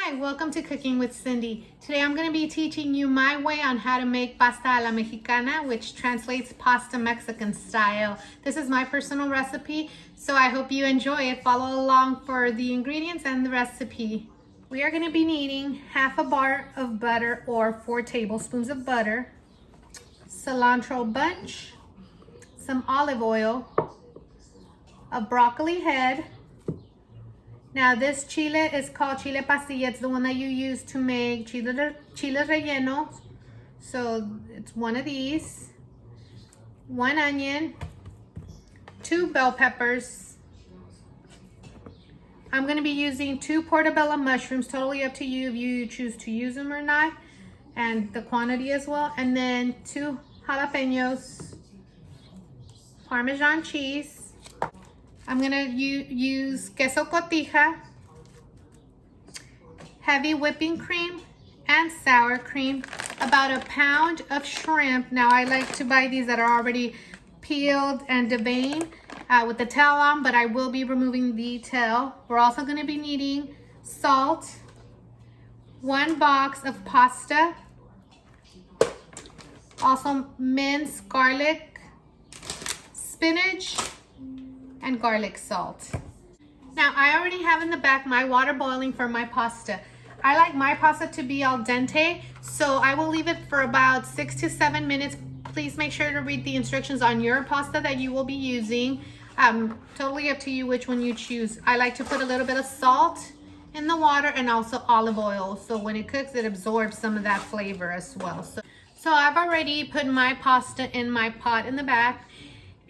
Hi, welcome to Cooking with Cindy. Today I'm going to be teaching you my way on how to make pasta a la mexicana, which translates pasta Mexican style. This is my personal recipe, so I hope you enjoy it. Follow along for the ingredients and the recipe. We are going to be needing half a bar of butter or 4 tablespoons of butter, cilantro bunch, some olive oil, a broccoli head. Now this chile is called chile pasilla. It's the one that you use to make chile relleno. So it's one of these, 1 onion, 2 bell peppers. I'm going to be using 2 portobello mushrooms, totally up to you if you choose to use them or not, and the quantity as well. And then 2 jalapenos, Parmesan cheese. I'm gonna use queso cotija, heavy whipping cream, and sour cream, about a pound of shrimp. Now I like to buy these that are already peeled and deveined with the tail on, but I will be removing the tail. We're also gonna be needing salt, 1 box of pasta, also minced garlic, spinach, and garlic salt. Now I already have in the back my water boiling for my pasta. I like my pasta to be al dente, so I will leave it for about 6 to 7 minutes. Please make sure to read the instructions on your pasta that you will be using. Totally up to you which one you choose. I like to put a little bit of salt in the water and also olive oil, so when it cooks it absorbs some of that flavor as well. So I've already put my pasta in my pot in the back.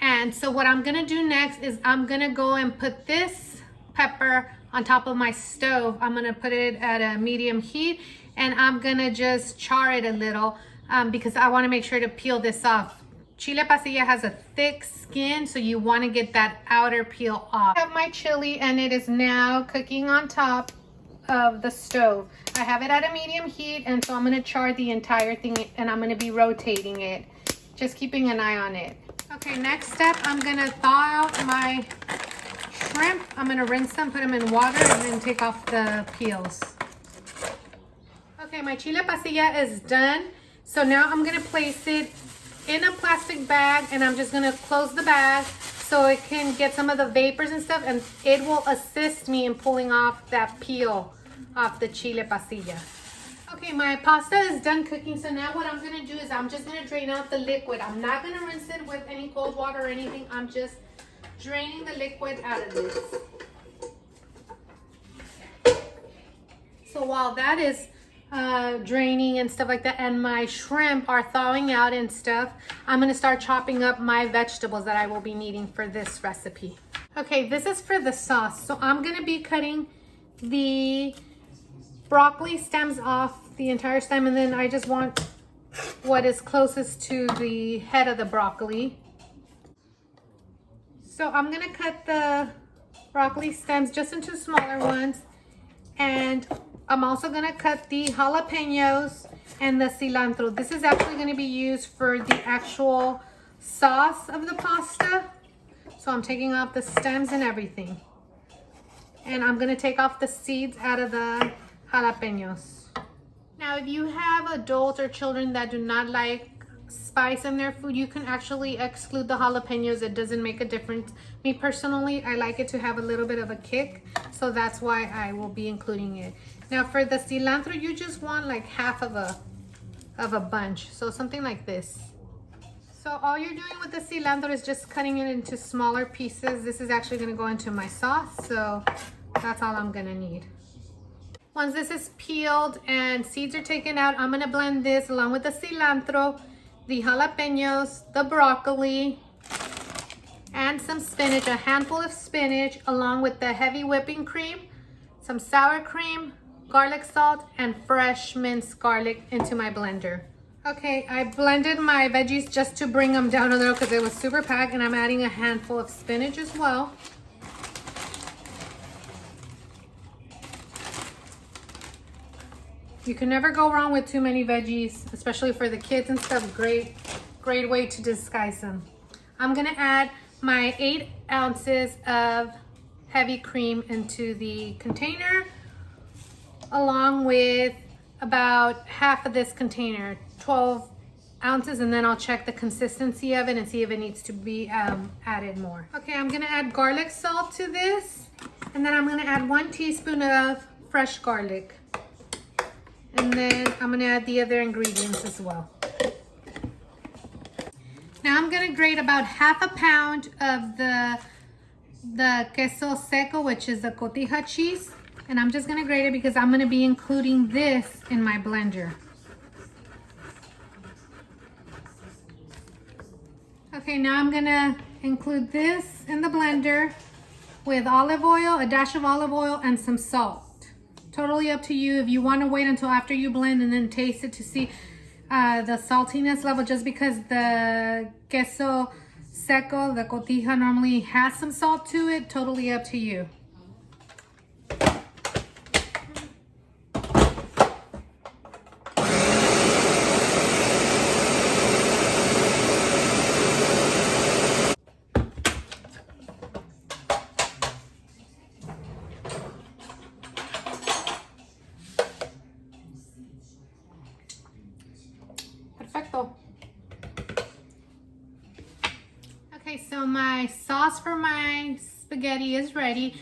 And so what I'm gonna do next is I'm gonna go and put this pepper on top of my stove. I'm gonna put it at a medium heat and I'm gonna just char it a little because I wanna make sure to peel this off. Chile pasilla has a thick skin, so you wanna get that outer peel off. I have my chili and it is now cooking on top of the stove. I have it at a medium heat, and so I'm gonna char the entire thing and I'm gonna be rotating it, just keeping an eye on it. Okay, next step, I'm gonna thaw out my shrimp. I'm gonna rinse them, put them in water, and then take off the peels. Okay, my chile pasilla is done. So now I'm gonna place it in a plastic bag, and I'm just gonna close the bag so it can get some of the vapors and stuff, and it will assist me in pulling off that peel off the chile pasilla. Okay, my pasta is done cooking, so now what I'm gonna do is I'm just gonna drain out the liquid. I'm not gonna rinse it with any cold water or anything. I'm just draining the liquid out of this. So while that is draining and stuff like that, and my shrimp are thawing out and stuff, I'm gonna start chopping up my vegetables that I will be needing for this recipe. Okay, this is for the sauce. So I'm gonna be cutting the broccoli stems off, the entire stem, and then I just want what is closest to the head of the broccoli. So I'm gonna cut the broccoli stems just into smaller ones, and I'm also gonna cut the jalapenos and the cilantro. This is actually gonna be used for the actual sauce of the pasta. So I'm taking off the stems and everything, and I'm gonna take off the seeds out of the jalapenos. Now, if you have adults or children that do not like spice in their food, you can actually exclude the jalapenos. It doesn't make a difference. Me personally, I like it to have a little bit of a kick, so that's why I will be including it. Now for the cilantro, you just want like half of a bunch, so something like this. So all you're doing with the cilantro is just cutting it into smaller pieces. This is actually going to go into my sauce, so that's all I'm going to need. Once this is peeled and seeds are taken out, I'm gonna blend this along with the cilantro, the jalapenos, the broccoli, and some spinach, a handful of spinach, along with the heavy whipping cream, some sour cream, garlic salt, and fresh minced garlic into my blender. Okay, I blended my veggies just to bring them down a little because it was super packed, and I'm adding a handful of spinach as well. You can never go wrong with too many veggies, especially for the kids and stuff. Great way to disguise them. I'm gonna add my 8 ounces of heavy cream into the container, along with about half of this container, 12 ounces, and then I'll check the consistency of it and see if it needs to be added more. Okay, I'm gonna add garlic salt to this, and then I'm gonna add 1 teaspoon of fresh garlic. And then I'm gonna add the other ingredients as well. Now I'm gonna grate about half a pound of the queso seco, which is the cotija cheese. And I'm just gonna grate it because I'm gonna be including this in my blender. Okay, now I'm gonna include this in the blender with olive oil, a dash of olive oil, and some salt. Totally up to you if you want to wait until after you blend and then taste it to see the saltiness level, just because the queso seco, the cotija, normally has some salt to it. Totally up to you. Perfecto. Okay, so my sauce for my spaghetti is ready.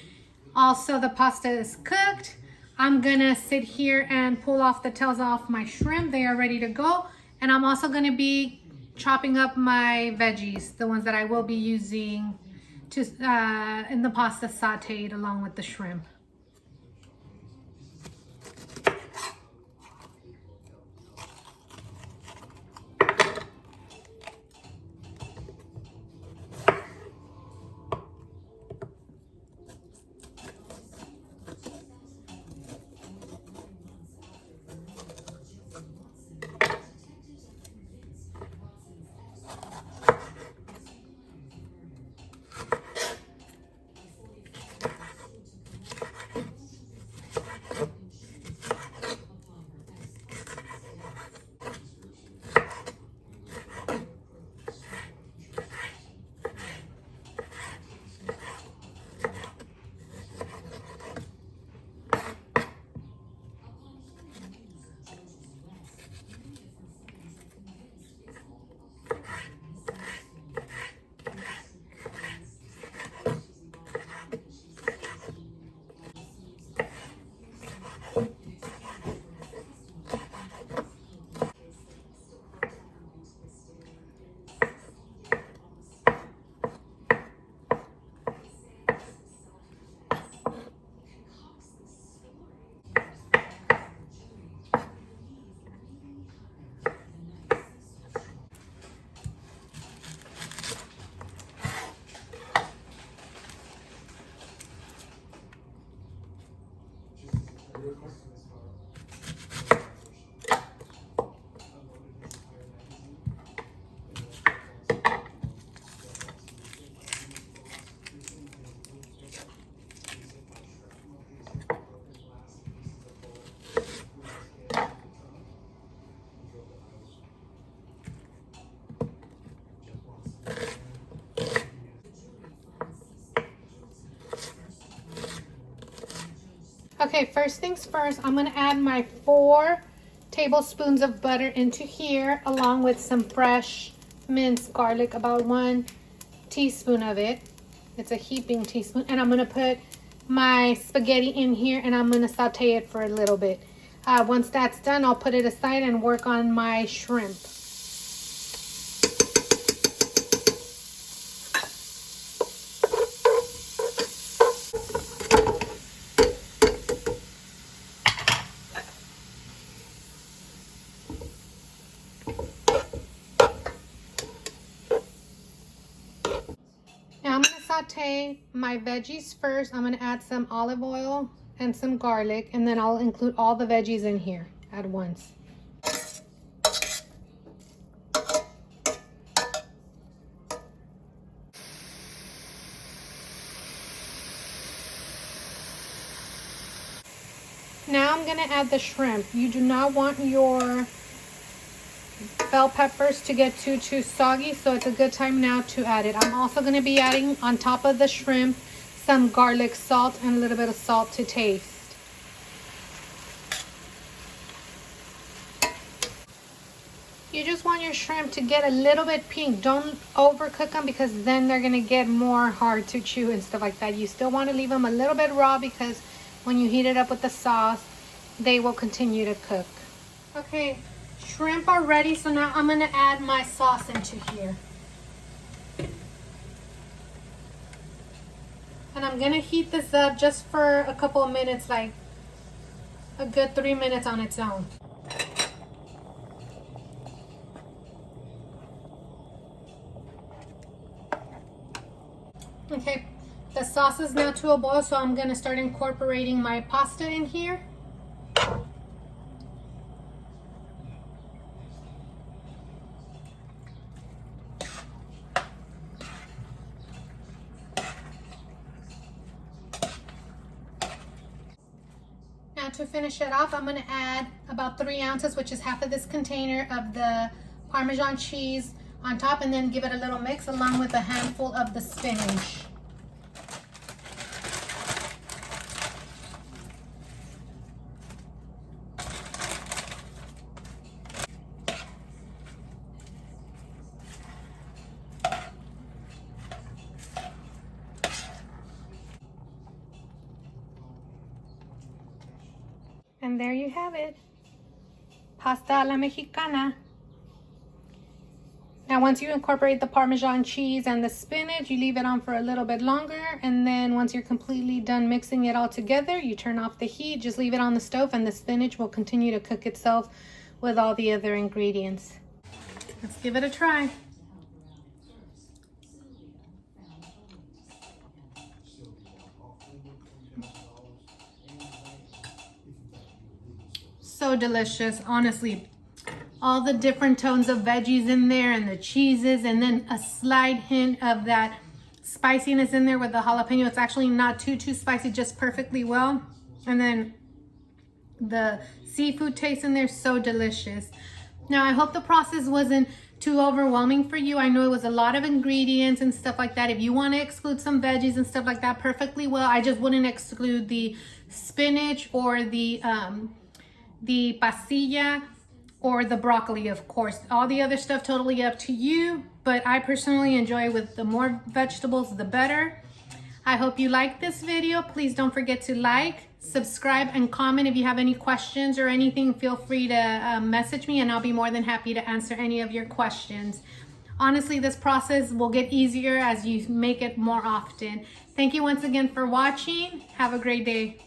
Also, the pasta is cooked. I'm gonna sit here and pull off the tails off my shrimp. They are ready to go. And I'm also gonna be chopping up my veggies, the ones that I will be using to in the pasta sauteed along with the shrimp. Okay, first things first, I'm gonna add my 4 tablespoons of butter into here, along with some fresh minced garlic, about 1 teaspoon of it. It's a heaping teaspoon. And I'm gonna put my spaghetti in here and I'm gonna saute it for a little bit. Once that's done, I'll put it aside and work on my shrimp. Now I'm gonna saute my veggies first. I'm gonna add some olive oil and some garlic, and then I'll include all the veggies in here at once. Now I'm gonna add the shrimp. You do not want your bell peppers to get too soggy, so it's a good time now to add it. I'm also going to be adding on top of the shrimp some garlic salt and a little bit of salt to taste. your shrimp to get a little bit pink. Don't overcook them because then they're gonna get more hard to chew and stuff like that. You still want to leave them a little bit raw because when you heat it up with the sauce, they will continue to cook. Okay, shrimp are ready, so now I'm gonna add my sauce into here. And I'm gonna heat this up just for a couple of minutes, like a good 3 minutes on its own. Okay, the sauce is now to a boil, so I'm gonna start incorporating my pasta in here. Now to finish it off, I'm gonna add about 3 ounces, which is half of this container of the Parmesan cheese on top, and then give it a little mix along with a handful of the spinach. And there you have it, pasta a la mexicana. Now once you incorporate the Parmesan cheese and the spinach, you leave it on for a little bit longer, and then once you're completely done mixing it all together, you turn off the heat, just leave it on the stove, and the spinach will continue to cook itself with all the other ingredients. Let's give it a try. So delicious, honestly. All the different tones of veggies in there and the cheeses, and then a slight hint of that spiciness in there with the jalapeno. It's actually not too spicy, just perfectly well. And then the seafood taste in there, so delicious. Now I hope the process wasn't too overwhelming for you. I know it was a lot of ingredients and stuff like that. If you want to exclude some veggies and stuff like that, perfectly well. I just wouldn't exclude the spinach or the pasilla or the broccoli, of course. All the other stuff, totally up to you, but I personally enjoy with the more vegetables, the better. I hope you like this video. Please don't forget to like, subscribe, and comment. If you have any questions or anything, feel free to message me, and I'll be more than happy to answer any of your questions. Honestly, this process will get easier as you make it more often. Thank you once again for watching. Have a great day.